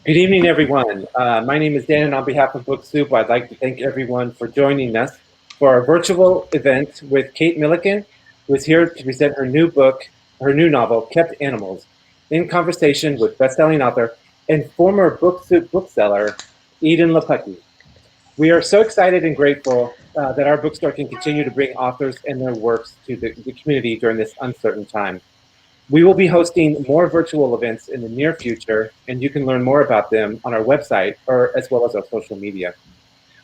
Good evening, everyone. My name is Dan, and on behalf of Book Soup, I'd like to thank everyone for joining us for our virtual event with Kate Milliken, who is here to present her new book, her new novel, Kept Animals, in conversation with best-selling author and former Book Soup bookseller, Edan Lepucki. We are so excited and grateful that our bookstore can continue to bring authors and their works to the community during this uncertain time. We will be hosting more virtual events in the near future, and you can learn more about them on our website or as well as our social media.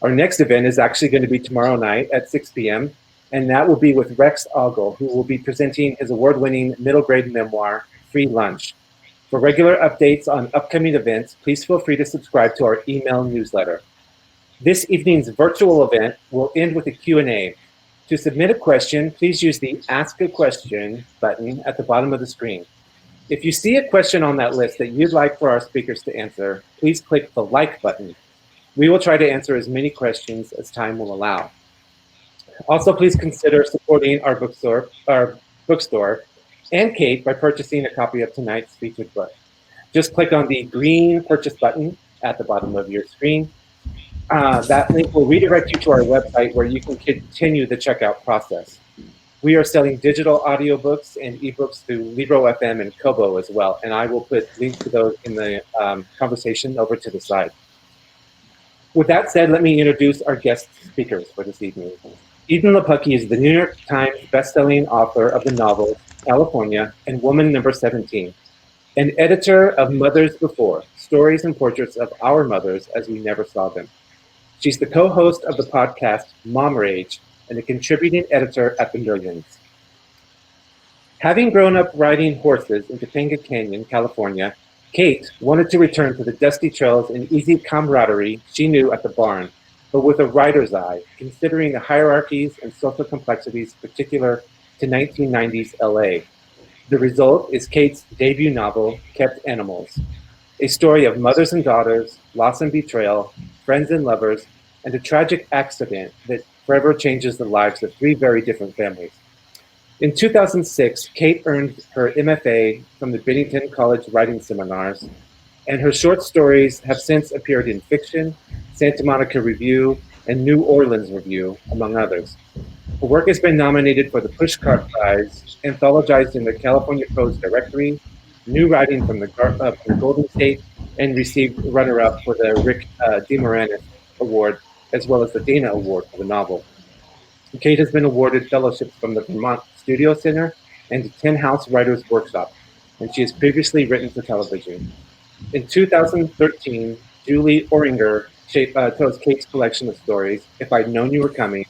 Our next event is actually going to be tomorrow night at 6 p.m., and that will be with Rex Ogle, who will be presenting his award-winning middle grade memoir, Free Lunch. For regular updates on upcoming events, please feel free to subscribe to our email newsletter. This evening's virtual event will end with a Q&A. To submit a question, please use the Ask a Question button at the bottom of the screen. If you see a question on that list that you'd like for our speakers to answer, please click the like button. We will try to answer as many questions as time will allow. Also, please consider supporting our bookstore and Kate by purchasing a copy of tonight's featured book. Just click on the green purchase button at the bottom of your screen. That link will redirect you to our website where you can continue the checkout process. We are selling digital audiobooks and ebooks through Libro FM and Kobo as well, and I will put links to those in the conversation over to the side. With that said, let me introduce our guest speakers for this evening. Edan Lepucki is the New York Times bestselling author of the novels California and Woman Number 17, and editor of Mothers Before, Stories and Portraits of Our Mothers as We Never Saw Them. She's the co-host of the podcast Mom Rage and a contributing editor at The Millions. Having grown up riding horses in Topanga Canyon, California, Kate wanted to return to the dusty trails and easy camaraderie she knew at the barn, but with a writer's eye, considering the hierarchies and social complexities particular to 1990s LA. The result is Kate's debut novel, Kept Animals, a story of mothers and daughters, loss and betrayal, friends and lovers, and a tragic accident that forever changes the lives of three very different families. In 2006, Kate earned her MFA from the Bennington College Writing Seminars, and her short stories have since appeared in Fiction, Santa Monica Review, and New Orleans Review, among others. Her work has been nominated for the Pushcart Prize, anthologized in the California Prose Directory, New Writing from the Golden State, and received runner-up for the Rick DeMoranis Award, as well as the Dana Award for the novel. Kate has been awarded fellowships from the Vermont Studio Center and the Tin House Writers Workshop, and she has previously written for television. In 2013, Julie Oringer chose Kate's collection of stories, If I'd Known You Were Coming,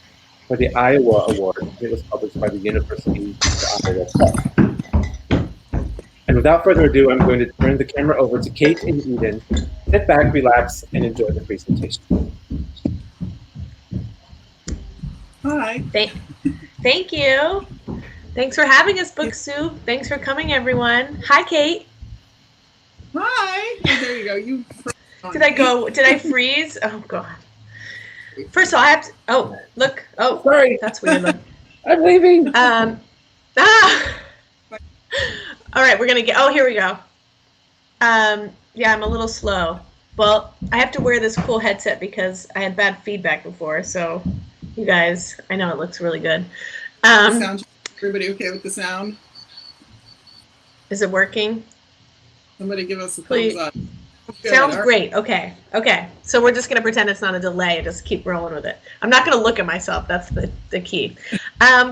for the Iowa Award. It was published by the University of Iowa Press. And without further ado, I'm going to turn the camera over to Kate and Edan. Sit back, relax, and enjoy the presentation. Hi. Thank you. Thanks for having us, Book Soup. Thanks for coming, everyone. Hi, Kate. Hi. Oh, there you go. You. Did I freeze? Oh, God. First of all, I have to. Oh, look. Oh, sorry. That's weird. Look. I'm leaving. All right, we're gonna get. Oh, here we go. Yeah, I'm a little slow. Well, I have to wear this cool headset because I had bad feedback before. So, you guys, I know it looks really good. Sound. Everybody okay with the sound? Is it working? Somebody give us a thumbs up. Good. Sounds great. Okay. So we're just going to pretend it's not a delay and just keep rolling with it. I'm not going to look at myself. That's the key.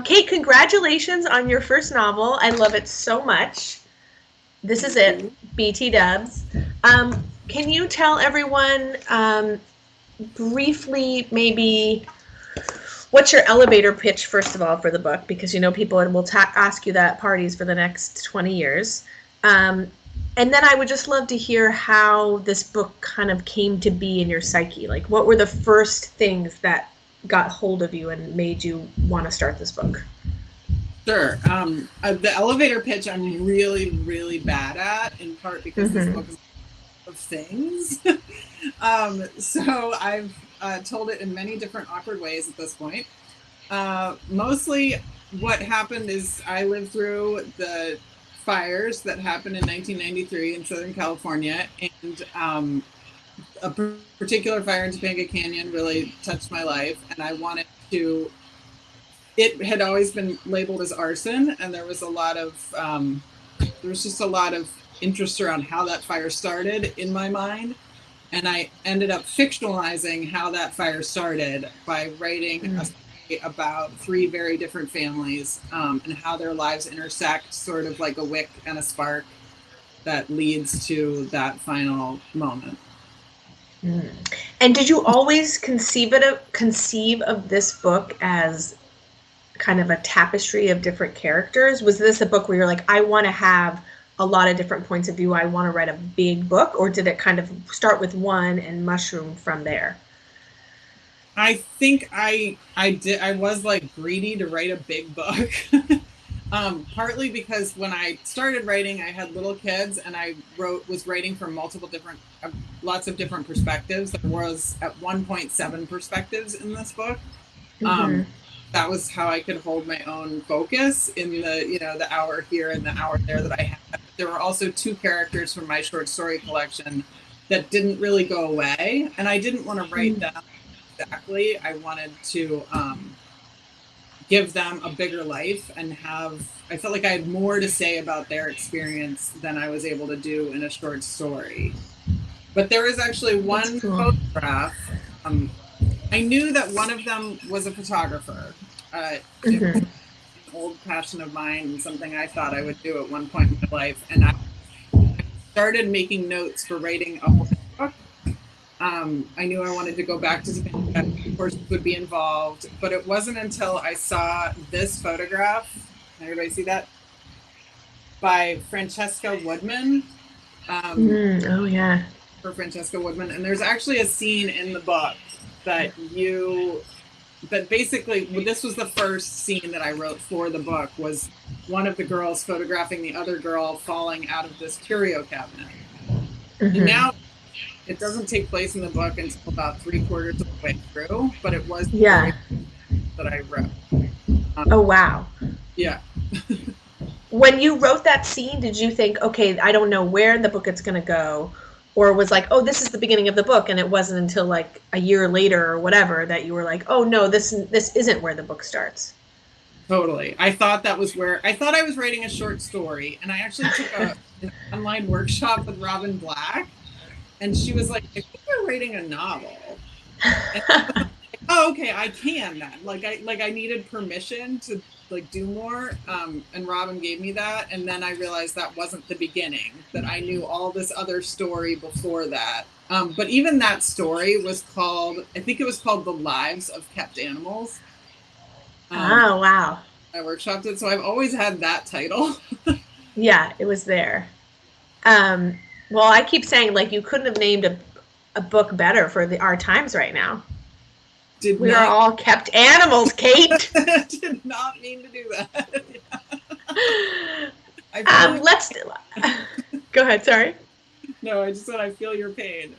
Kate, congratulations on your first novel. I love it so much. This is it. BT Dubs. Can you tell everyone briefly maybe what's your elevator pitch, first of all, for the book? Because you know people will ask you that at parties for the next 20 years. And then I would just love to hear how this book kind of came to be in your psyche. Like, what were the first things that got hold of you and made you want to start this book? Sure. The elevator pitch I'm really, really bad at, in part because this book is of things. So I've told it in many different awkward ways at this point. Mostly what happened is I lived through the fires that happened in 1993 in Southern California, and a particular fire in Topanga Canyon really touched my life, and I wanted to. It had always been labeled as arson, and there was just a lot of interest around how that fire started in my mind, and I ended up fictionalizing how that fire started by writing a story about 3 very different families, and how their lives intersect, sort of like a wick and a spark that leads to that final moment. And did you always conceive of this book as kind of a tapestry of different characters? Was this a book where you're like, I want to have a lot of different points of view, I want to write a big book, or did it kind of start with one and mushroom from there? I think I did. I was like greedy to write a big book. Partly because when I started writing, I had little kids, and I was writing from lots of different perspectives. There was at one point 7 perspectives in this book. That was how I could hold my own focus in the hour here and the hour there that I had. There were also 2 characters from my short story collection that didn't really go away, and I didn't want to write them exactly. I wanted to give them a bigger life and I felt like I had more to say about their experience than I was able to do in a short story. But there is actually one photograph. I knew that one of them was a photographer. It was an old passion of mine and something I thought I would do at one point in my life. And I started making notes for writing a horse book. I knew I wanted to go back to Topanga. Horses would be involved, but it wasn't until I saw this photograph. Can everybody see that? By Francesca Woodman. Oh yeah. For Francesca Woodman, and there's actually a scene in the book that basically, this was the first scene that I wrote for the book, was one of the girls photographing the other girl falling out of this curio cabinet. And now it doesn't take place in the book until about 3/4 of the way through, but it was that I wrote. Oh wow. Yeah. When you wrote that scene, did you think, okay, I don't know where in the book it's going to go? Or was like, oh, this is the beginning of the book, and it wasn't until like a year later or whatever that you were like, oh no, this isn't where the book starts? Totally. I thought I was writing a short story, and I actually took an online workshop with Robin Black, and she was like, I think you're writing a novel. And I was like, oh, okay, I can then. I needed permission to like do more, and Robin gave me that, and then I realized that wasn't the beginning, that I knew all this other story before that. But even that story was called, I think it was called The Lives of Kept Animals. Oh wow. I workshopped it, so I've always had that title. Yeah, it was there. Well, I keep saying, like, you couldn't have named a book better for our times right now. We are all kept animals, Kate. Did not mean to do that. Let's go ahead. Sorry. No, I just said I feel your pain.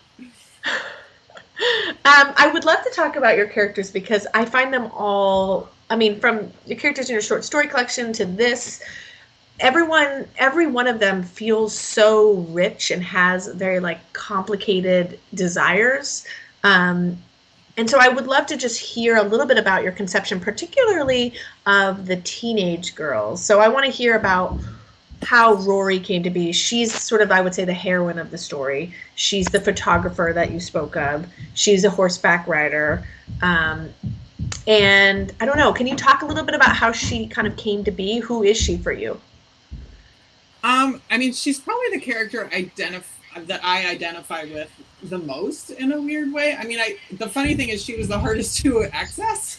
I would love to talk about your characters, because I find them all, I mean, from your characters in your short story collection to this, every one of them feels so rich and has very like complicated desires. And so I would love to just hear a little bit about your conception, particularly of the teenage girls. So I want to hear about how Rory came to be. She's sort of, I would say, the heroine of the story. She's the photographer that you spoke of. She's a horseback rider. And I don't know, can you talk a little bit about how she kind of came to be? Who is she for you? I mean, she's probably the character that I identify with the most in a weird way. I mean, the funny thing is she was the hardest to access.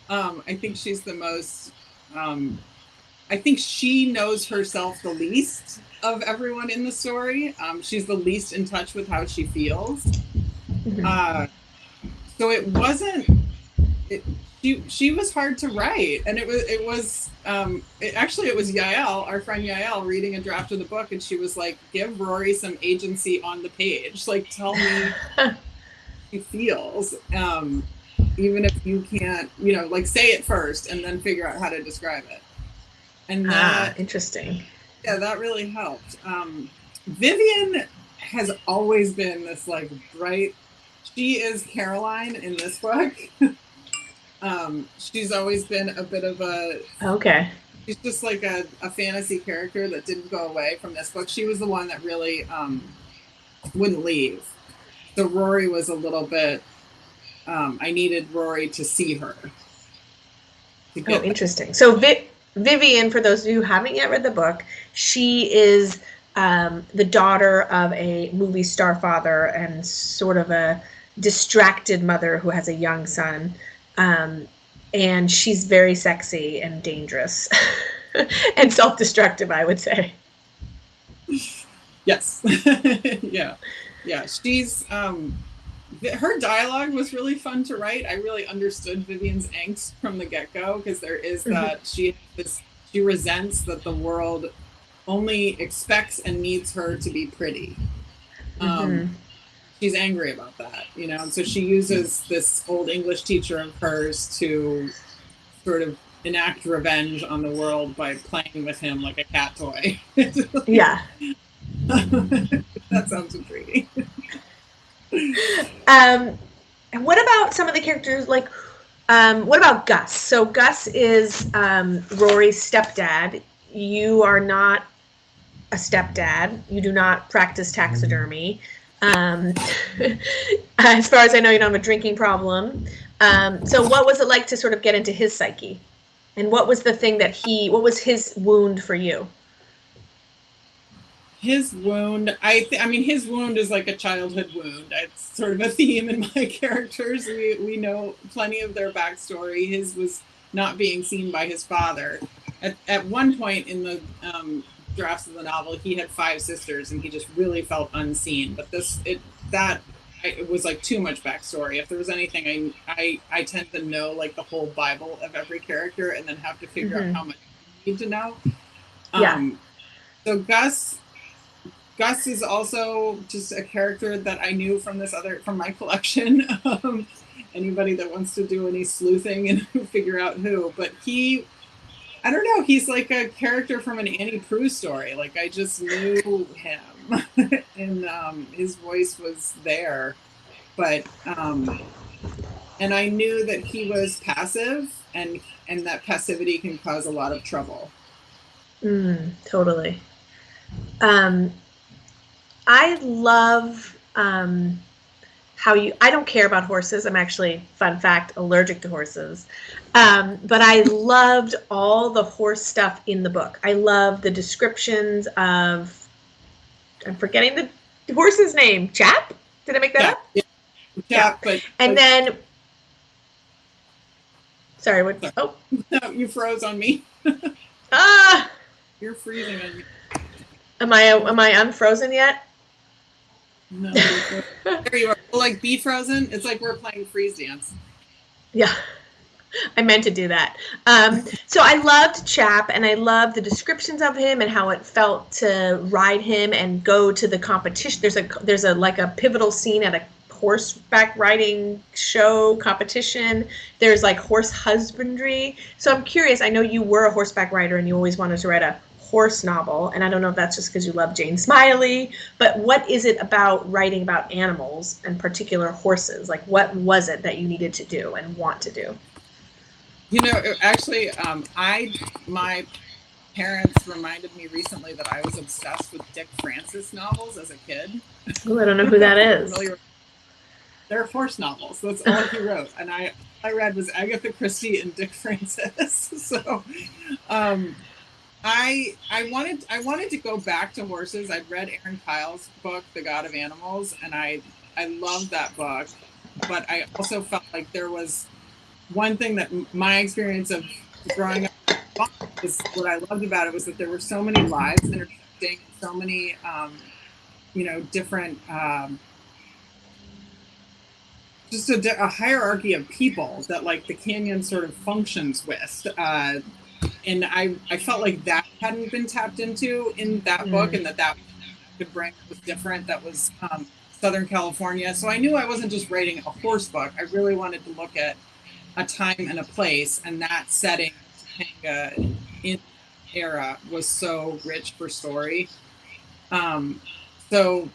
I think she's the most, I think she knows herself the least of everyone in the story. She's the least in touch with how she feels. So it wasn't, she was hard to write, and it was Yael, our friend Yael, reading a draft of the book, and she was like, give Rory some agency on the page, like tell me how she feels, even if you can't, like say it first and then figure out how to describe it. And interesting. Yeah, that really helped. Vivian has always been this like bright. She is Caroline in this book. She's always been a bit of a. Okay. She's just like a fantasy character that didn't go away from this book. She was the one that really wouldn't leave. So Rory was a little bit. I needed Rory to see her. Oh, interesting. So Vivian, for those of you who haven't yet read the book, she is the daughter of a movie star father and sort of a distracted mother who has a young son. And she's very sexy and dangerous and self-destructive, I would say. Yes. Yeah. She's her dialogue was really fun to write. I really understood Vivian's angst from the get-go, because there is that she resents that the world only expects and needs her to be pretty. She's angry about that, and so she uses this old English teacher of hers to sort of enact revenge on the world by playing with him like a cat toy. Yeah. That sounds intriguing. And what about some of the characters, like, what about Gus? So Gus is Rory's stepdad. You are not a stepdad. You do not practice taxidermy. As far as I know, you don't have a drinking problem. So what was it like to sort of get into his psyche? And what was the thing that what was his wound for you? His wound, I mean, his wound is like a childhood wound. It's sort of a theme in my characters. We know plenty of their backstory. His was not being seen by his father. At one point in the drafts of the novel, he had 5 sisters, and he just really felt unseen. But it was like too much backstory. If there was anything, I tend to know like the whole Bible of every character, and then have to figure out how much you need to know. So Gus is also just a character that I knew from my collection. Anybody that wants to do any sleuthing and figure out who, but I don't know, he's like a character from an Annie Proulx story. Like, I just knew him and his voice was there, but and I knew that he was passive, and that passivity can cause a lot of trouble. Totally. I love I don't care about horses. I'm actually, fun fact, allergic to horses. But I loved all the horse stuff in the book. I love the descriptions of, I'm forgetting the horse's name. Chap? Did I make that up? Yeah. Chap, but then, sorry, what? Sorry. Oh. No, you froze on me. You're freezing on me. Am I unfrozen yet? No. There you are. Like, be frozen. It's like we're playing freeze dance. Yeah. I meant to do that. So I loved Chap, and I loved the descriptions of him and how it felt to ride him and go to the competition. There's a like a pivotal scene at a horseback riding show competition. There's like horse husbandry. So I'm curious. I know you were a horseback rider and you always wanted to write a horse novel, and I don't know if that's just because you love Jane Smiley, but what is it about writing about animals, and particular horses? Like, what was it that you needed to do and want to do? Actually, my parents reminded me recently that I was obsessed with Dick Francis novels as a kid. Oh, I don't know who that is. They're horse novels. That's all he wrote, and I read was Agatha Christie and Dick Francis. So, I wanted to go back to horses. I'd read Aaron Kyle's book, The God of Animals, and I loved that book. But I also felt like there was one thing that my experience of growing up was what I loved about it was that there were so many lives intersecting, so many different just a hierarchy of people that like the canyon sort of functions with. And I felt like that hadn't been tapped into in that book, and that could bring was different. That was Southern California. So I knew I wasn't just writing a horse book. I really wanted to look at a time and a place, and that setting Topanga era was so rich for story. So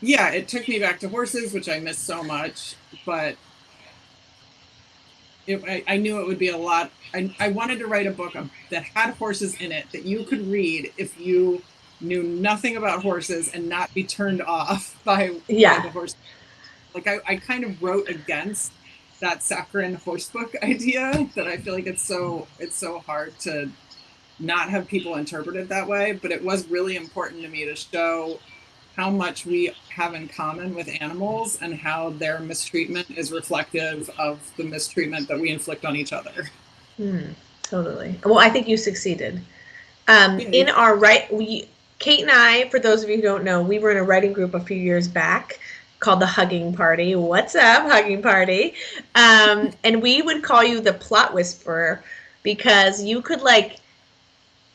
yeah, it took me back to horses, which I miss so much, but I knew it would be a lot. I wanted to write a book that had horses in it that you could read if you knew nothing about horses and not be turned off by the horse. Like I kind of wrote against that saccharine horse book idea that I feel like it's so hard to not have people interpret it that way. But it was really important to me to show how much we have in common with animals and how their mistreatment is reflective of the mistreatment that we inflict on each other. Totally. Well, I think you succeeded. In our Kate and I, for those of you who don't know, we were in a writing group a few years back called the Hugging Party. What's up, Hugging Party? And we would call you the plot whisperer because you could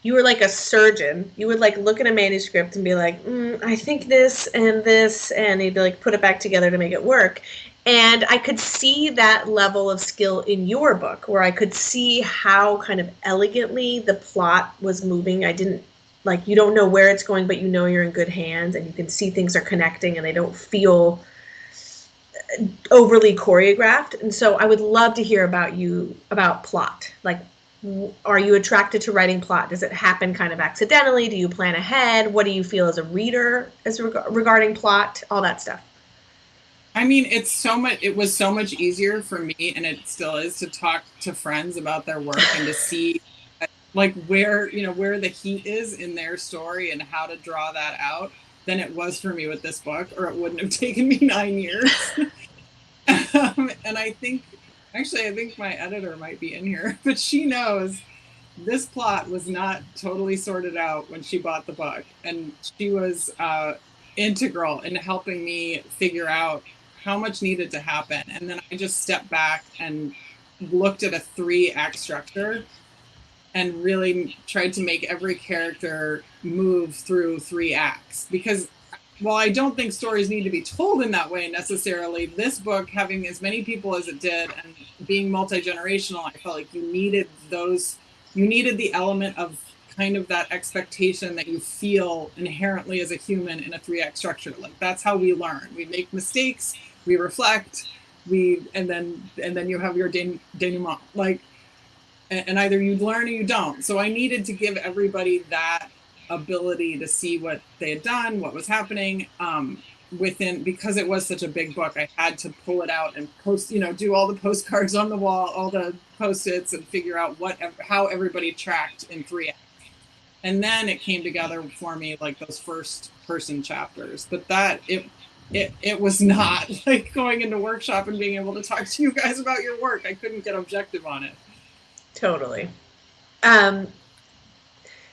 you were like a surgeon. You would look at a manuscript and be like, I think this, and you'd put it back together to make it work. And I could see that level of skill in your book, where I could see how kind of elegantly the plot was moving. I didn't you don't know where it's going, but you know you're in good hands, and you can see things are connecting and they don't feel overly choreographed. And so I would love to hear about plot. Are you attracted to writing plot? Does it happen kind of accidentally? Do you plan ahead? What do you feel as a reader regarding plot? All that stuff. I mean, it was so much easier for me, and it still is, to talk to friends about their work and to see where the heat is in their story and how to draw that out than it was for me with this book, or it wouldn't have taken me 9 years. And I think my editor might be in here, but she knows this plot was not totally sorted out when she bought the book. And she was integral in helping me figure out how much needed to happen. And then I just stepped back and looked at a 3-act structure and really tried to make every character move through 3 acts. Because while I don't think stories need to be told in that way necessarily, this book, having as many people as it did and being multi-generational, I felt like you needed the element of kind of that expectation that you feel inherently as a human in a 3-act structure. That's how we learn. We make mistakes, we reflect, and then you have your denouement. And either you learn or you don't. So I needed to give everybody that ability to see what they had done, what was happening because it was such a big book. I had to pull it out and do all the postcards on the wall, all the Post-its, and figure out how everybody tracked in 3 acts. And then it came together for me, those first person chapters. But it was not going into workshop and being able to talk to you guys about your work. I couldn't get objective on it. Totally.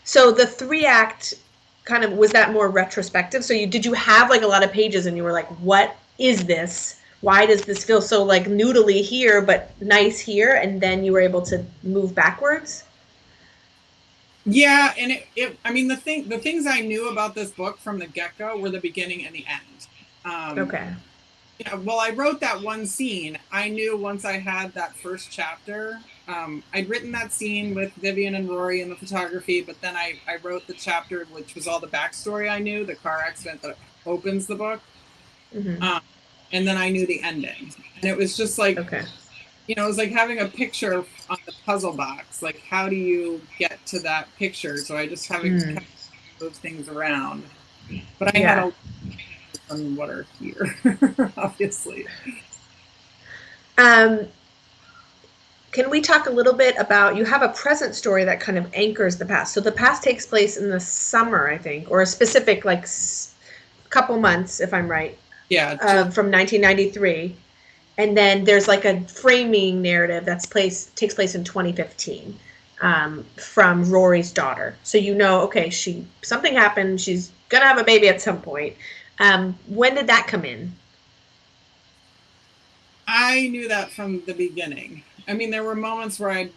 So the 3-act kind of, was that more retrospective? So did you have a lot of pages and you were like, what is this? Why does this feel so noodly here, but nice here? And then you were able to move backwards? Yeah. And the things I knew about this book from the get-go were the beginning and the end. Okay. Yeah, well, I wrote that one scene. I knew once I had that first chapter, I'd written that scene with Vivian and Rory in the photography, but then I wrote the chapter, which was all the backstory I knew, the car accident that opens the book. Mm-hmm. And then I knew the ending. And it was just okay. It was like having a picture on the puzzle box. How do you get to that picture? So I just have to move things around. But I had on what are here, obviously. Can we talk a little bit about, you have a present story that kind of anchors the past. So the past takes place in the summer, I think, or a specific couple months, if I'm right. Yeah. From 1993. And then there's a framing narrative takes place in 2015 from Rory's daughter. So okay, something happened, she's gonna have a baby at some point. When did that come in? I knew that from the beginning. There were moments where I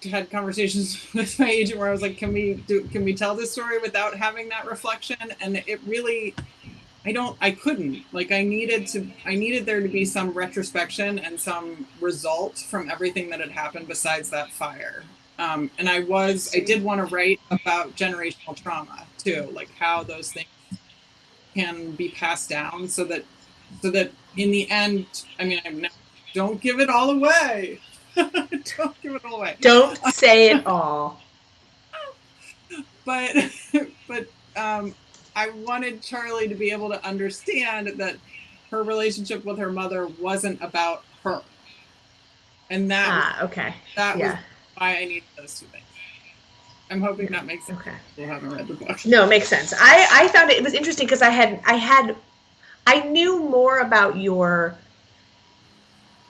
had conversations with my agent where I was like, can we tell this story without having that reflection? And it really, I couldn't. I needed there to be some retrospection and some result from everything that had happened besides that fire. And I did want to write about generational trauma too, like how those things can be passed down so that in the end, I mean, don't give it all away. Don't give it all away. Don't say it all. But I wanted Charlie to be able to understand that her relationship with her mother wasn't about her. And that was why I needed those two things. I'm hoping that makes sense. Okay. People haven't read the book. No, it makes sense. I found it was interesting because I knew more about your,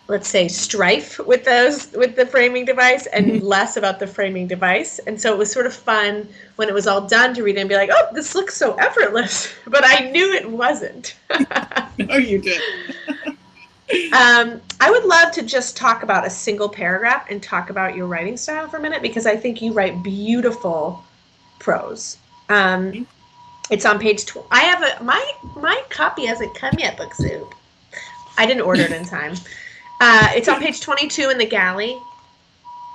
let's say, strife with the framing device and less about the framing device. And so it was sort of fun when it was all done to read it and be like, oh, this looks so effortless. But I knew it wasn't. No, you did. I would love to just talk about a single paragraph and talk about your writing style for a minute, because I think you write beautiful prose. It's on page 12. I have my copy hasn't come yet, Book Soup. I didn't order it in time. It's on page 22 in the galley.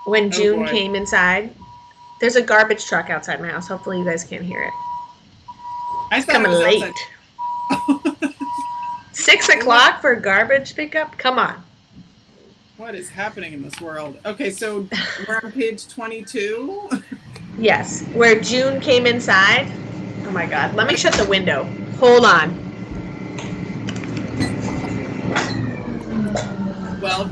When June came inside, there's a garbage truck outside my house. Hopefully you guys can't hear it. It's coming late. 6 o'clock for garbage pickup? Come on. What is happening in this world? Okay, so we're on page 22. Yes, where June came inside. Oh my God, let me shut the window. Hold on. Well,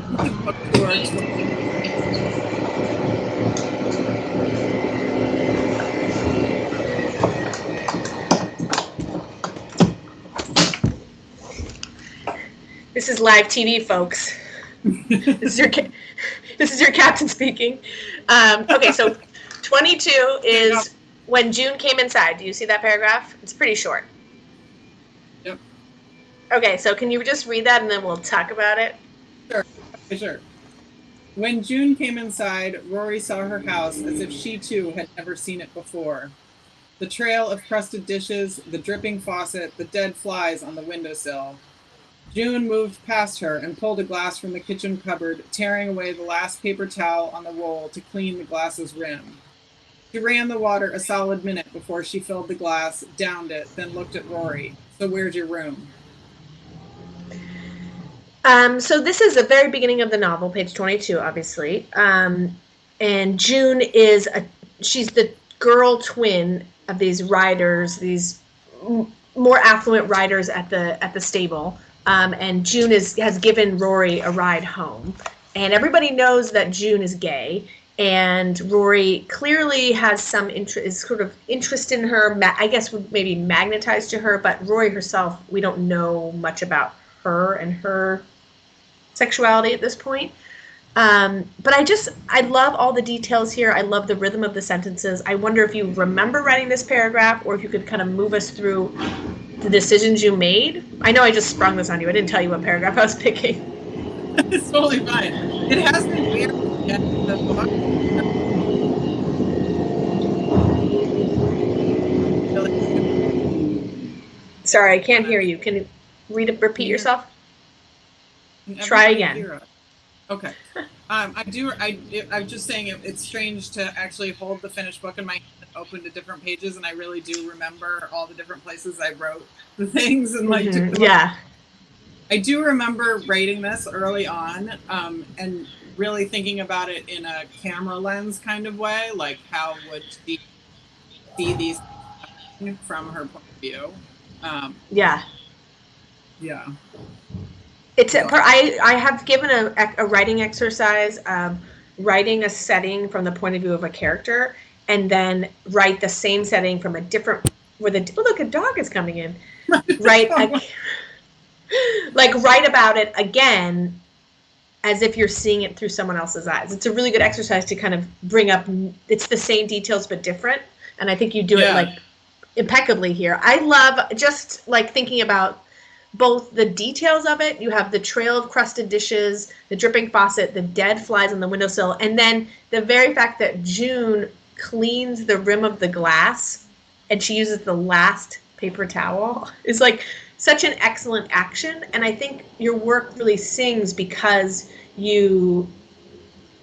this is live TV, folks. This is your captain speaking. Okay, so 22 is when June came inside. Do you see that paragraph? It's pretty short. Yep. Okay, so can you just read that and then we'll talk about it? Sure. When June came inside, Rory saw her house as if she too had never seen it before. The trail of crusted dishes, the dripping faucet, the dead flies on the windowsill. June moved past her and pulled a glass from the kitchen cupboard, tearing away the last paper towel on the roll to clean the glass's rim. She ran the water a solid minute before she filled the glass, downed it, then looked at Rory. So where's your room? So this is the very beginning of the novel, page 22, obviously. And June she's the girl twin of these riders, these more affluent riders at the stable. And June has given Rory a ride home. And everybody knows that June is gay. And Rory clearly has some interest in her, I guess maybe magnetized to her. But Rory herself, we don't know much about her and her sexuality at this point. But I love all the details here. I love the rhythm of the sentences. I wonder if you remember writing this paragraph, or if you could kind of move us through the decisions you made. I know I just sprung this on you. I didn't tell you what paragraph I was picking. It's totally fine. It has been weird to get the book. Sorry, I can't hear you. Can you repeat yourself? Try again. Okay. I'm just saying it's strange to actually hold the finished book in my hand and open to different pages, and I really do remember all the different places I wrote the things and like. Yeah. I do remember writing this early on, and really thinking about it in a camera lens kind of way, like how would she see these from her point of view? Yeah. Yeah. I have given a writing exercise, writing a setting from the point of view of a character, and then write the same setting from a different. Look, a dog is coming in. Write about it again, as if you're seeing it through someone else's eyes. It's a really good exercise to kind of bring up. It's the same details but different, and I think you do it like impeccably here. I love just like thinking about both the details of it. You have the trail of crusted dishes, the dripping faucet, the dead flies on the windowsill, and then the very fact that June cleans the rim of the glass and she uses the last paper towel is like such an excellent action. And I think your work really sings because you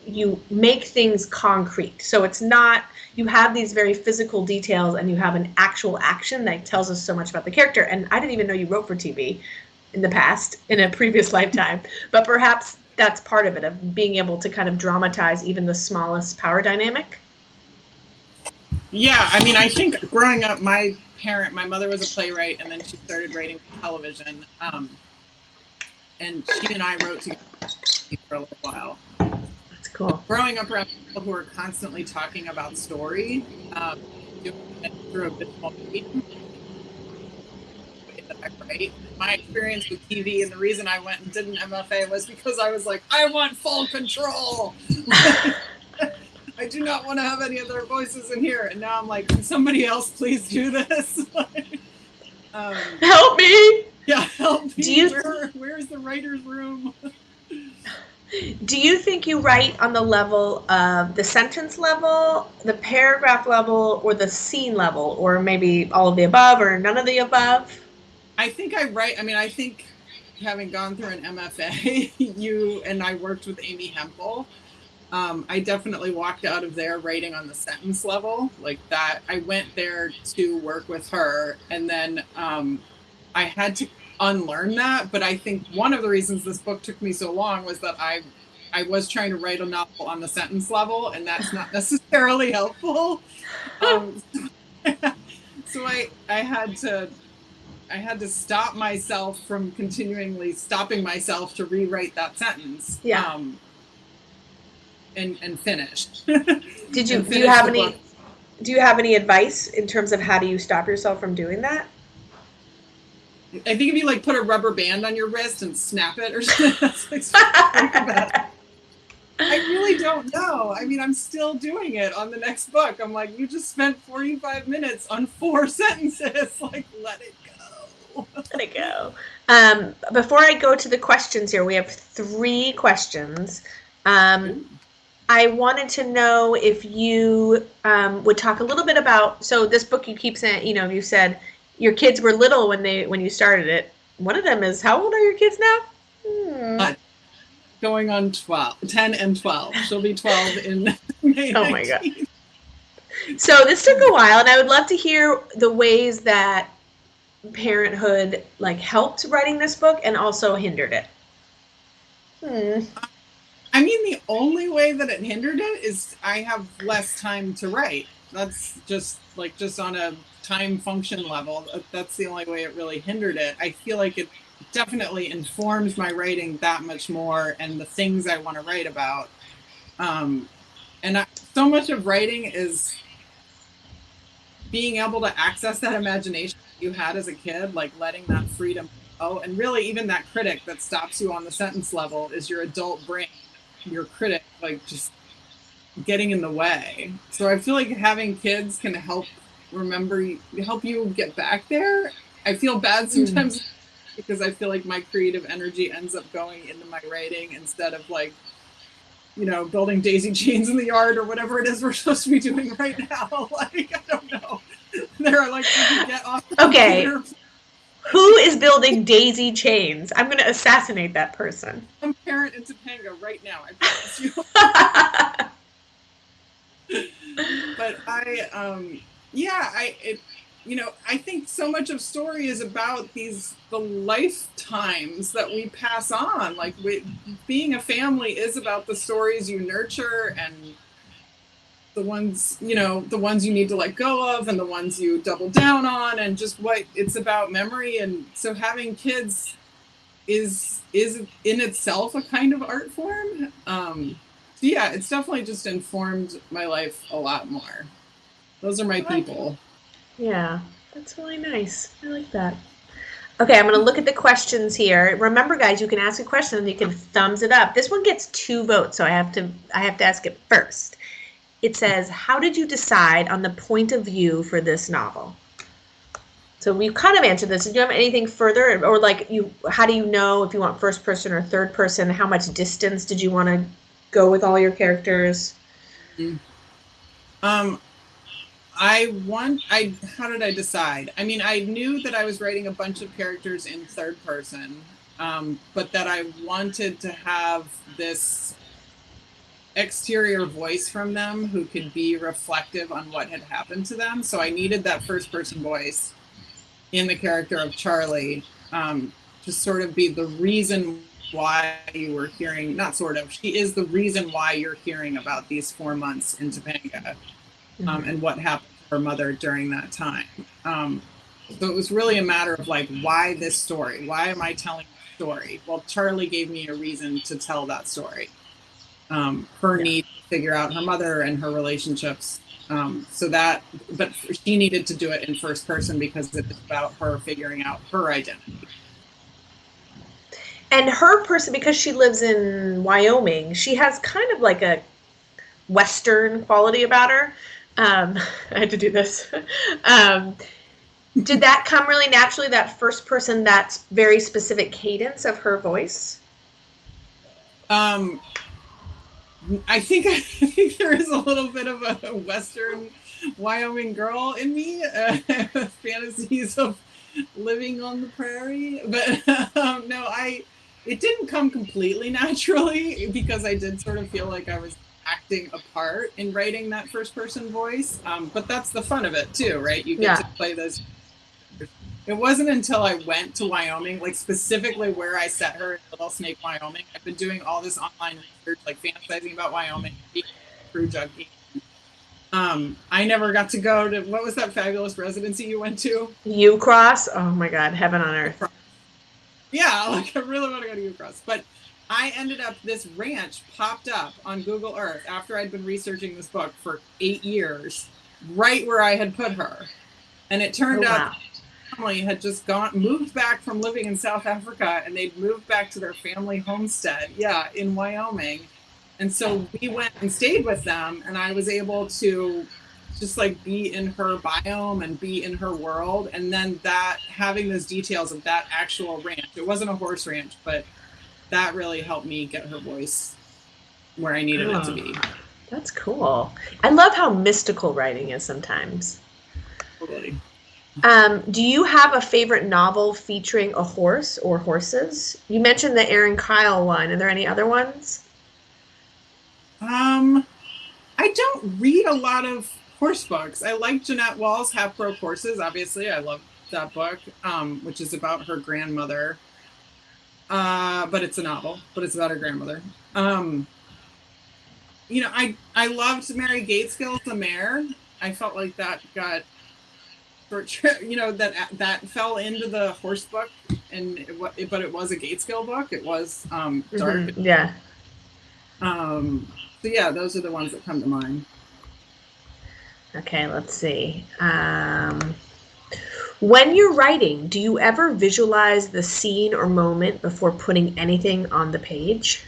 you make things concrete. So it's not, you have these very physical details and you have an actual action that tells us so much about the character. And I didn't even know you wrote for TV in the past, in a previous lifetime, but perhaps that's part of it, of being able to kind of dramatize even the smallest power dynamic. Yeah, I mean, I think growing up, my mother was a playwright, and then she started writing for television. And she and I wrote together for a little while. That's cool. Growing up around people who are constantly talking about story, doing it through a visual medium, that I write. My experience with TV, and the reason I went and did an MFA was because I was like, I want full control. I do not want to have any other voices in here. And now I'm like, can somebody else please do this? Help me. Yeah, help me. Where's the writer's room? Do you think you write on the level of the sentence level, the paragraph level, or the scene level, or maybe all of the above or none of the above? I think I write, I mean, I think having gone through an MFA, you and I worked with Amy Hempel. I definitely walked out of there writing on the sentence level like that. I went there to work with her, and then I had to unlearn that. But I think one of the reasons this book took me so long was that I was trying to write a novel on the sentence level, and that's not necessarily helpful. So I had to stop myself from continually stopping myself to rewrite that sentence. Yeah. And finish. Do you have any advice in terms of how do you stop yourself from doing that? I think if you like put a rubber band on your wrist and snap it or something, that's like I really don't know. I mean, I'm still doing it on the next book. I'm like, you just spent 45 minutes on 4 sentences. Like, let it go. Let it go. Before I go to the questions here, we have 3 questions. I wanted to know if you would talk a little bit about, so this book you keep saying, you said your kids were little when you started it. One of them is, how old are your kids now? Going on 10 and 12. She'll be 12 in May 19th. Oh my God. So this took a while, and I would love to hear the ways that parenthood helped writing this book and also hindered it. I mean, the only way that it hindered it is I have less time to write. That's just on a time function level. That's the only way it really hindered it. I feel like it definitely informs my writing that much more and the things I want to write about. So much of writing is being able to access that imagination you had as a kid, like letting that freedom go. And really, even that critic that stops you on the sentence level is your adult brain. Your critic just getting in the way. So I feel like having kids can help you get back there. I feel bad sometimes because I feel like my creative energy ends up going into my writing instead of building daisy chains in the yard or whatever it is we're supposed to be doing right now. I don't know. There are get off the computer. Who is building daisy chains? I'm going to assassinate that person. I'm a parent in Topanga right now, I promise you. But I think so much of story is about the lifetimes that we pass on. Being a family is about the stories you nurture and the ones you need to let go of and the ones you double down on, and just what it's about memory. And so having kids is in itself a kind of art form. Yeah, it's definitely just informed my life a lot more. Those are my people. Yeah, that's really nice. I like that. Okay, I'm going to look at the questions here. Remember, guys, you can ask a question and you can thumbs it up. This one gets 2 votes, so I have to ask it first. It says, how did you decide on the point of view for this novel? So we've kind of answered this. Do you have anything further? Or how do you know if you want first person or third person? How much distance did you want to go with all your characters? How did I decide? I mean, I knew that I was writing a bunch of characters in third person, but that I wanted to have this exterior voice from them who could be reflective on what had happened to them. So I needed that first person voice in the character of Charlie to sort of be the reason why you were hearing, not sort of, she is the reason why you're hearing about these 4 months in Topanga and what happened to her mother during that time. So it was really a matter of like, why this story? Why am I telling this story? Well, Charlie gave me a reason to tell that story. Her need to figure out her mother and her relationships. But she needed to do it in first person because it's about her figuring out her identity. And her person, because she lives in Wyoming, she has kind of like a Western quality about her. I had to do this. Did that come really naturally, that first person, that very specific cadence of her voice? I think there is a little bit of a Western Wyoming girl in me, fantasies of living on the prairie. But no, it didn't come completely naturally because I did sort of feel like I was acting a part in writing that first person voice. But that's the fun of it too, right? You get to play those. It wasn't until I went to Wyoming, like specifically where I set her in Little Snake, Wyoming. I've been doing all this online research, like fantasizing about Wyoming, through junkie. I never got to go to, what was that fabulous residency you went to? U-Cross? Oh my God, heaven on earth. Yeah, like I really want to go to U-Cross. But I ended up, this ranch popped up on Google Earth after I'd been researching this book for 8 years, right where I had put her. And it turned out family had just moved back from living in South Africa, and they'd moved back to their family homestead, in Wyoming. And so we went and stayed with them, and I was able to just like be in her biome and be in her world. And then that, having those details of that actual ranch, it wasn't a horse ranch, but that really helped me get her voice where I needed it to be. That's cool. I love how mystical writing is sometimes. Totally. Do you have a favorite novel featuring a horse or horses? You mentioned the Aaron Kyle one. Are there any other ones? I don't read a lot of horse books. I like Jeanette Wall's Half Broke Horses. Obviously, I love that book, which is about her grandmother. But it's a novel, but it's about her grandmother. I loved Mary Gaitskill's The Mare. I felt like that got that fell into the horse book, but it was a Gaitskill book. It was dark. Mm-hmm. Yeah. So yeah, those are the ones that come to mind. Okay, let's see. When you're writing, do you ever visualize the scene or moment before putting anything on the page?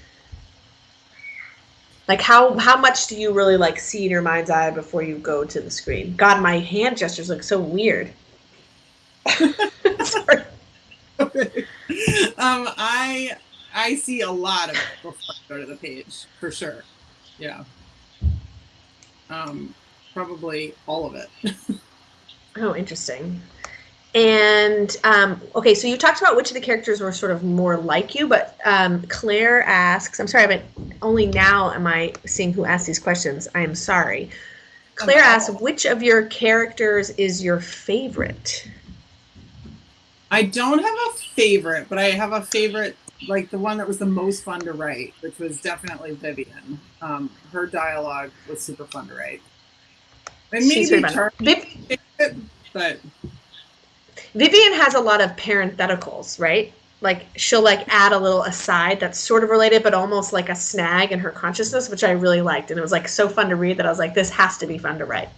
Like how much do you really like see in your mind's eye before you go to the screen? God, my hand gestures look so weird. Sorry. I see a lot of it before I go to the page, for sure. Yeah. Probably all of it. Oh, interesting. And okay, so you talked about which of the characters were sort of more like you, but Claire asks, I'm sorry, but only now am I seeing who asked these questions. I am sorry. Claire asks, which of your characters is your favorite? I don't have a favorite, but I have a favorite, like the one that was the most fun to write, which was definitely Vivian. Her dialogue was super fun to write. And maybe Charlie, but Vivian has a lot of parentheticals, right? Like she'll like add a little aside that's sort of related, but almost like a snag in her consciousness, which I really liked. And it was like so fun to read that I was like, this has to be fun to write.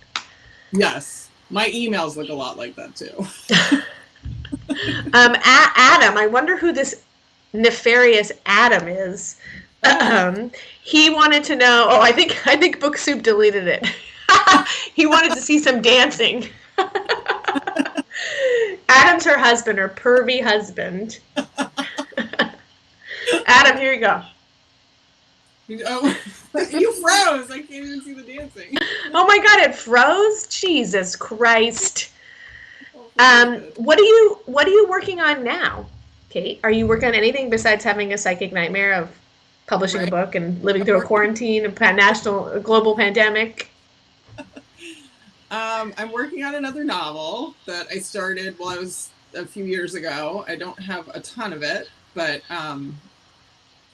Yes. My emails look a lot like that too. Adam, I wonder who this nefarious Adam is. He wanted to know, I think Book Soup deleted it. He wanted to see some dancing. Adam's her husband, her pervy husband. Adam, here you go. Oh, you froze. I can't even see the dancing. Oh my God, it froze? Jesus Christ. What are you working on now, Kate? Are you working on anything besides having a psychic nightmare of publishing a book and living through a quarantine, a global pandemic. I'm working on another novel that I started a few years ago. I don't have a ton of it, but I'm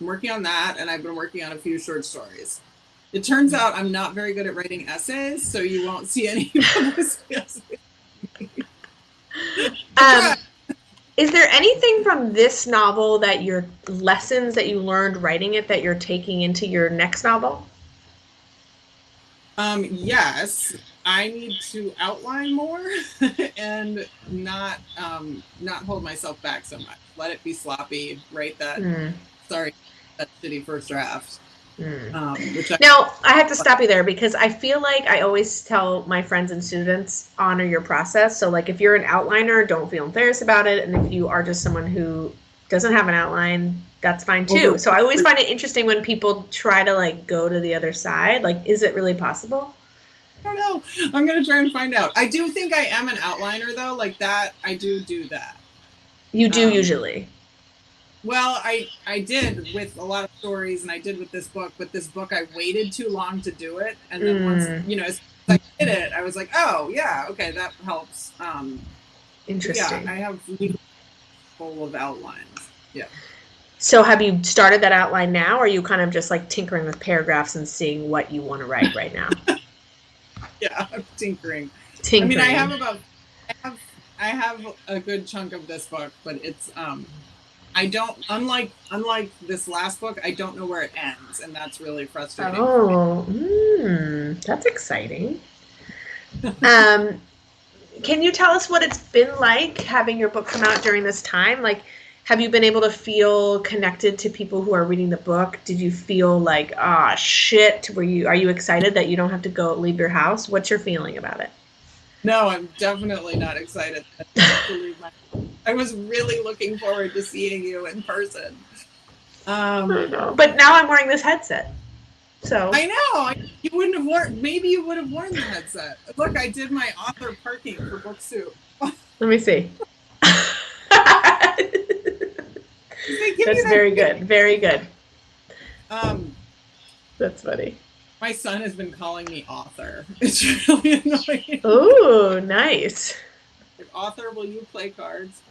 working on that, and I've been working on a few short stories. It turns out I'm not very good at writing essays, so you won't see any of this. Is there anything from this novel that your lessons that you learned writing it that you're taking into your next novel? Yes, I need to outline more and not hold myself back so much. Let it be sloppy. Write that. Sorry, that shitty first draft. Now, I have to stop you there because I feel like I always tell my friends and students, honor your process. So like if you're an outliner, don't feel embarrassed about it. And if you are just someone who doesn't have an outline, that's fine too. So I always find it interesting when people try to like go to the other side. Like, is it really possible? I don't know. I'm going to try and find out. I do think I am an outliner though. Like that, I do that. You do usually. Well, I did with a lot of stories, and I did with this book. But this book, I waited too long to do it, and then once as I did it, I was like, "Oh, yeah, okay, that helps." Interesting. Yeah, I have full of outlines. Yeah. So, have you started that outline now, or are you kind of just like tinkering with paragraphs and seeing what you want to write right now? Yeah, I'm tinkering. I mean, I have a good chunk of this book, but it's I don't, unlike this last book, I don't know where it ends, and that's really frustrating. Oh, that's exciting. Can you tell us what it's been like having your book come out during this time? Like, have you been able to feel connected to people who are reading the book? Did you feel like, shit, are you excited that you don't have to leave your house? What's your feeling about it? No, I'm definitely not excited to leave my house. I was really looking forward to seeing you in person. But now I'm wearing this headset. So I know. You wouldn't have worn, maybe you would have worn the headset. Look, I did my author parking for Book Soup. Let me see. That's very good. Very good. That's funny. My son has been calling me author. It's really annoying. Oh, nice. Author, will you play cards?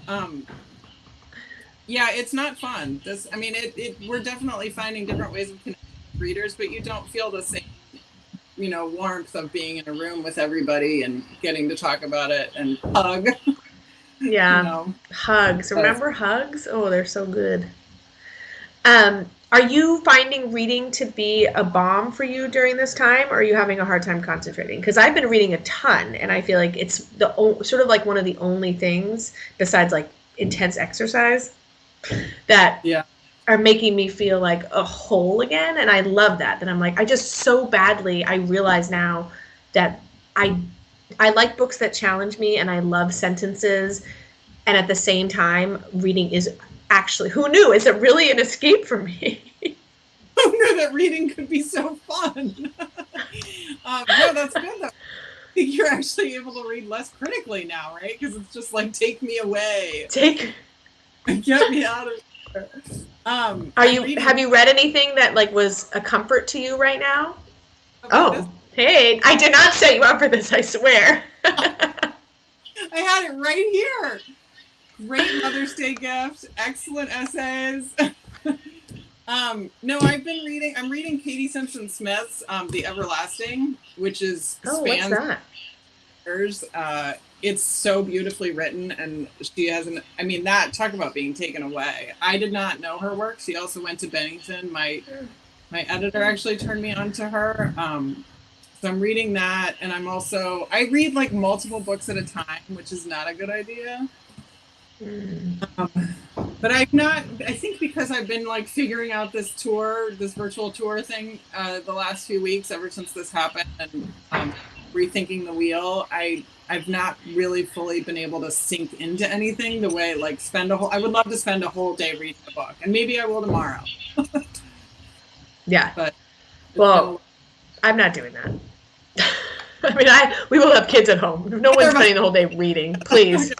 Yeah, it's not fun. We're definitely finding different ways of connecting with readers, but you don't feel the same, warmth of being in a room with everybody and getting to talk about it and hug. Yeah, hugs. Remember hugs? Oh, they're so good. Are you finding reading to be a balm for you during this time, or are you having a hard time concentrating? Because I've been reading a ton, and I feel like it's sort of like one of the only things besides like intense exercise that are making me feel like a whole again. And I love that. And I'm like, I realize now that I like books that challenge me, and I love sentences. And at the same time, reading is actually, who knew? Is it really an escape for me? Who knew that reading could be so fun? No, that's good though. I think you're actually able to read less critically now, right? Because it's just like, take me away. Get me out of here. Have you read anything that like was a comfort to you right now? Hey, I did not set you up for this, I swear. I had it right here. Great Mother's Day gift, excellent essays. No, I'm reading Katie Simpson Smith's The Everlasting, which is what's that? It's so beautifully written, and she has talk about being taken away. I did not know her work. She also went to Bennington. My editor actually turned me on to her. So I'm reading that, and I read like multiple books at a time, which is not a good idea. But I think because I've been like figuring out this virtual tour thing the last few weeks, ever since this happened, and rethinking the wheel, I've not really fully been able to sink into anything the way I would love to spend a whole day reading a book, and maybe I will tomorrow. Yeah. But I'm not doing that. We will have kids at home. No one's spending the whole day reading, please.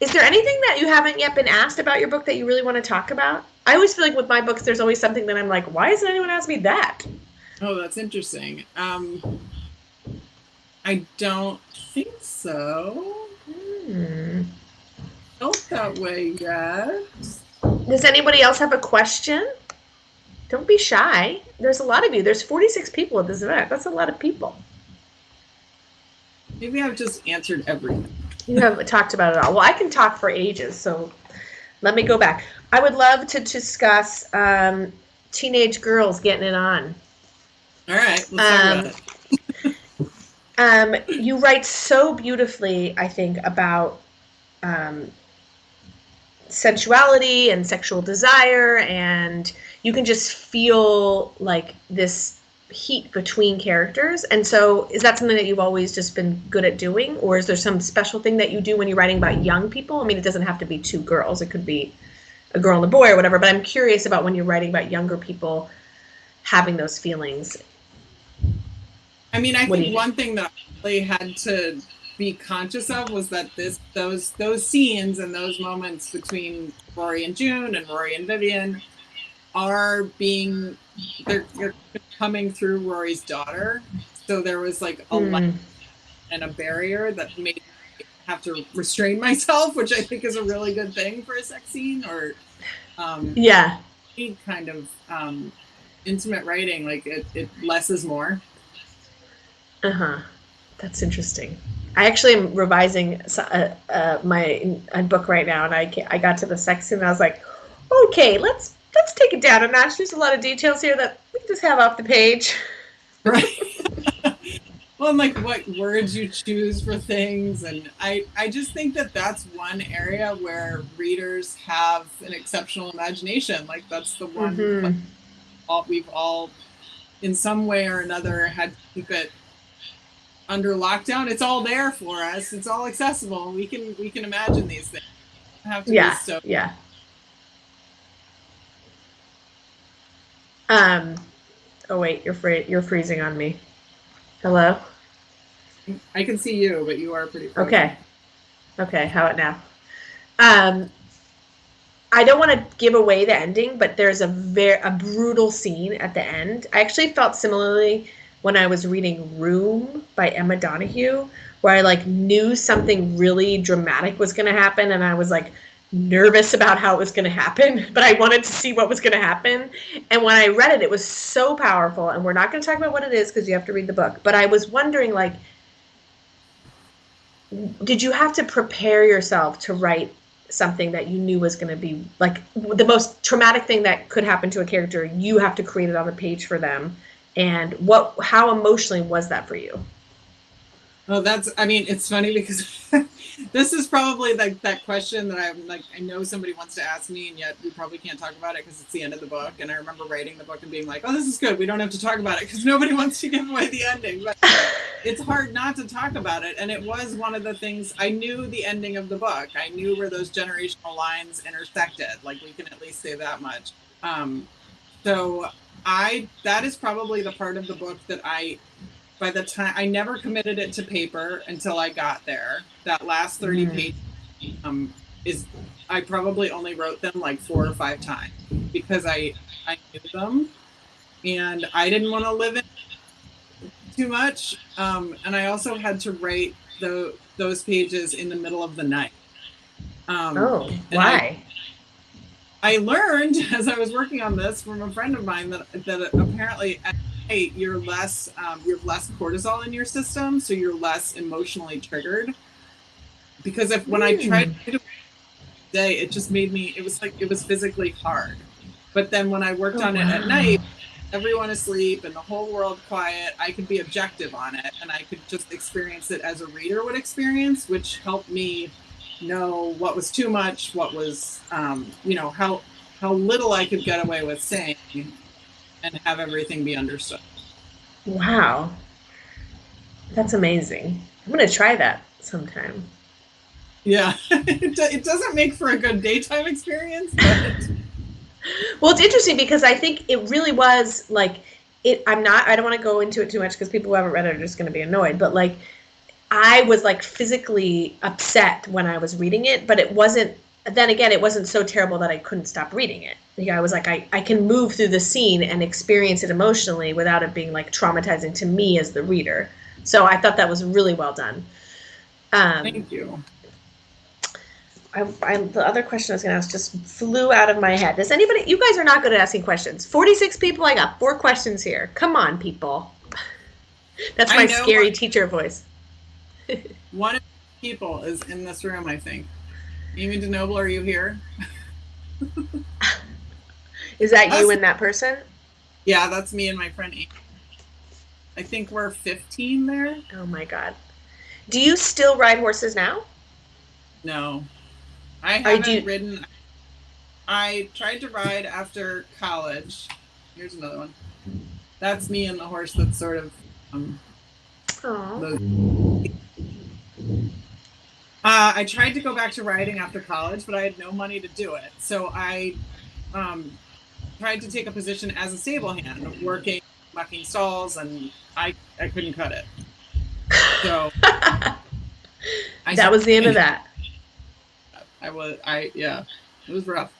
Is there anything that you haven't yet been asked about your book that you really want to talk about? I always feel like with my books, there's always something that I'm like, why hasn't anyone asked me that? Oh, that's interesting. I don't think so. Felt that way yet. Does anybody else have a question? Don't be shy. There's a lot of you. There's 46 people at this event. That's a lot of people. Maybe I've just answered everything. You haven't talked about it all. Well, I can talk for ages, so let me go back. I would love to discuss teenage girls getting it on. All right, let's talk about it. You write so beautifully, I think, about sensuality and sexual desire, and you can just feel like this heat between characters. And so is that something that you've always just been good at doing, or is there some special thing that you do when you're writing about young people? I mean, it doesn't have to be two girls, it could be a girl and a boy or whatever, but I'm curious about when you're writing about younger people having those feelings. I mean, I think one thing that I really had to be conscious of was that those scenes and those moments between Rory and June and Rory and Vivian are they're coming through Rory's daughter. So there was like a light and a barrier that made me have to restrain myself, which I think is a really good thing for a sex scene or kind of intimate writing. Like it less is more. That's interesting. I actually am revising my book right now, and I got to the sex scene and I was like, okay, let's take it down a notch. There's a lot of details here that we can just have off the page. Right. Well, and like what words you choose for things. And I just think that that's one area where readers have an exceptional imagination. Like that's the one we've all, in some way or another, had to keep it under lockdown. It's all there for us. It's all accessible. We can imagine these things. Have to be so. Yeah. Oh wait, you're freezing on me. Hello? I can see you, but you are pretty frozen. Okay, how about now? I don't want to give away the ending, but there's a brutal scene at the end. I actually felt similarly when I was reading Room by Emma Donoghue, where I like knew something really dramatic was going to happen, and I was like nervous about how it was going to happen, but I wanted to see what was going to happen. And when I read it, it was so powerful, and we're not going to talk about what it is because you have to read the book, but I was wondering, like, did you have to prepare yourself to write something that you knew was going to be like the most traumatic thing that could happen to a character? You have to create it on the page for them. And how emotionally was that for you? Well, it's funny because this is probably like that question that I'm like, I know somebody wants to ask me, and yet we probably can't talk about it because it's the end of the book. And I remember writing the book and being like, oh, this is good. We don't have to talk about it because nobody wants to give away the ending. But it's hard not to talk about it. And it was one of the things, I knew the ending of the book. I knew where those generational lines intersected. Like, we can at least say that much. So that is probably the part of the book that by the time I never committed it to paper until I got there. That last 30 pages I probably only wrote them like 4 or 5 times because I knew them and I didn't want to live in too much. And I also had to write those pages in the middle of the night. Why? I learned as I was working on this from a friend of mine that apparently at night you have less cortisol in your system, so you're less emotionally triggered. Because when I tried to do it day, it just made me. It was physically hard. But then when I worked on it at night, everyone asleep and the whole world quiet, I could be objective on it, and I could just experience it as a reader would experience, which helped me know what was too much, what was, how little I could get away with saying and have everything be understood. Wow. That's amazing. I'm going to try that sometime. Yeah. It doesn't make for a good daytime experience, but... Well, it's interesting because I think it really was like, I don't want to go into it too much because people who haven't read it are just going to be annoyed, but like, I was like physically upset when I was reading it, but it wasn't, then again, it wasn't so terrible that I couldn't stop reading it. I was like, I can move through the scene and experience it emotionally without it being like traumatizing to me as the reader. So I thought that was really well done. Thank you. The other question I was going to ask just flew out of my head. Does anybody, you guys are not good at asking questions. 46 people, I got 4 questions here. Come on, people. That's my scary teacher voice. One of the people is in this room, I think. Amy DeNoble, are you here? Is that you and that person? Yeah, that's me and my friend Amy. I think we're 15 there. Oh my God. Do you still ride horses now? No. I haven't ridden. I tried to ride after college. Here's another one. That's me and the horse that's sort of I tried to go back to riding after college, but I had no money to do it. So I tried to take a position as a stable hand, working, mucking stalls, and I couldn't cut it. So that was the end of that. Yeah, it was rough.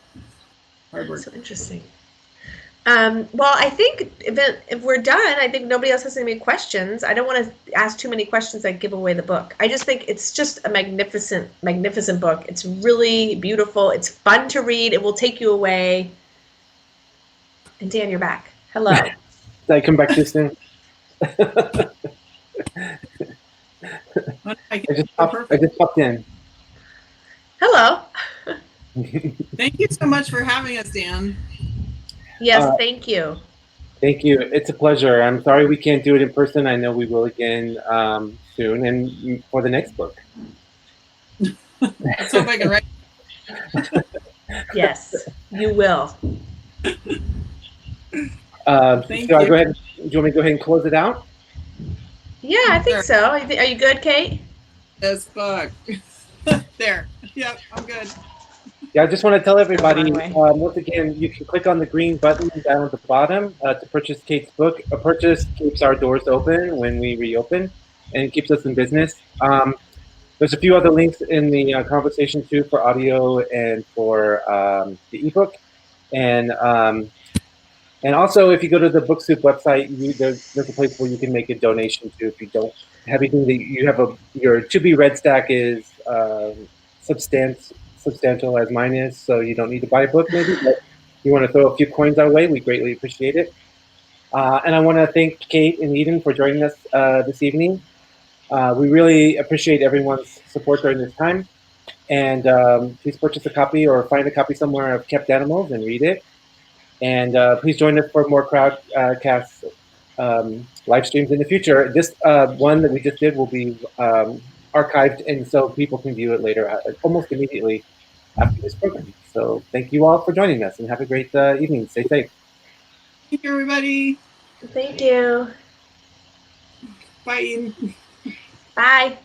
Hard work. So interesting. Well, I think if we're done, I think nobody else has any questions. I don't want to ask too many questions that give away the book. I just think it's just a magnificent, magnificent book. It's really beautiful. It's fun to read. It will take you away. And Dan, you're back. Hello. Did I come back too soon? I just popped in. Hello. Thank you so much for having us, Dan. Yes, thank you. Thank you. It's a pleasure. I'm sorry we can't do it in person. I know we will again soon, and for the next book. Let's hope I can write. Yes, you will. Thank you. Go ahead. Do you want me to go ahead and close it out? Yeah, I think so. Are you good, Kate? This book. There. Yep, I'm good. Yeah, I just want to tell everybody, once again, you can click on the green button down at the bottom to purchase Kate's book. A purchase keeps our doors open when we reopen, and it keeps us in business. There's a few other links in the conversation, too, for audio and for the ebook. And also, if you go to the BookSoup website, there's a place where you can make a donation, too, if you don't have anything that you have your to-be-read stack is substantial as mine is, so you don't need to buy a book maybe, but you want to throw a few coins our way, we greatly appreciate it. And I want to thank Kate and Eden for joining us this evening. We really appreciate everyone's support during this time. And please purchase a copy or find a copy somewhere of Kept Animals and read it. And please join us for more Crowdcast live streams in the future. This one that we just did will be archived, and so people can view it later, almost immediately after this program. So thank you all for joining us, and have a great evening. Stay safe. Thank you, everybody. Thank you. Bye. Bye.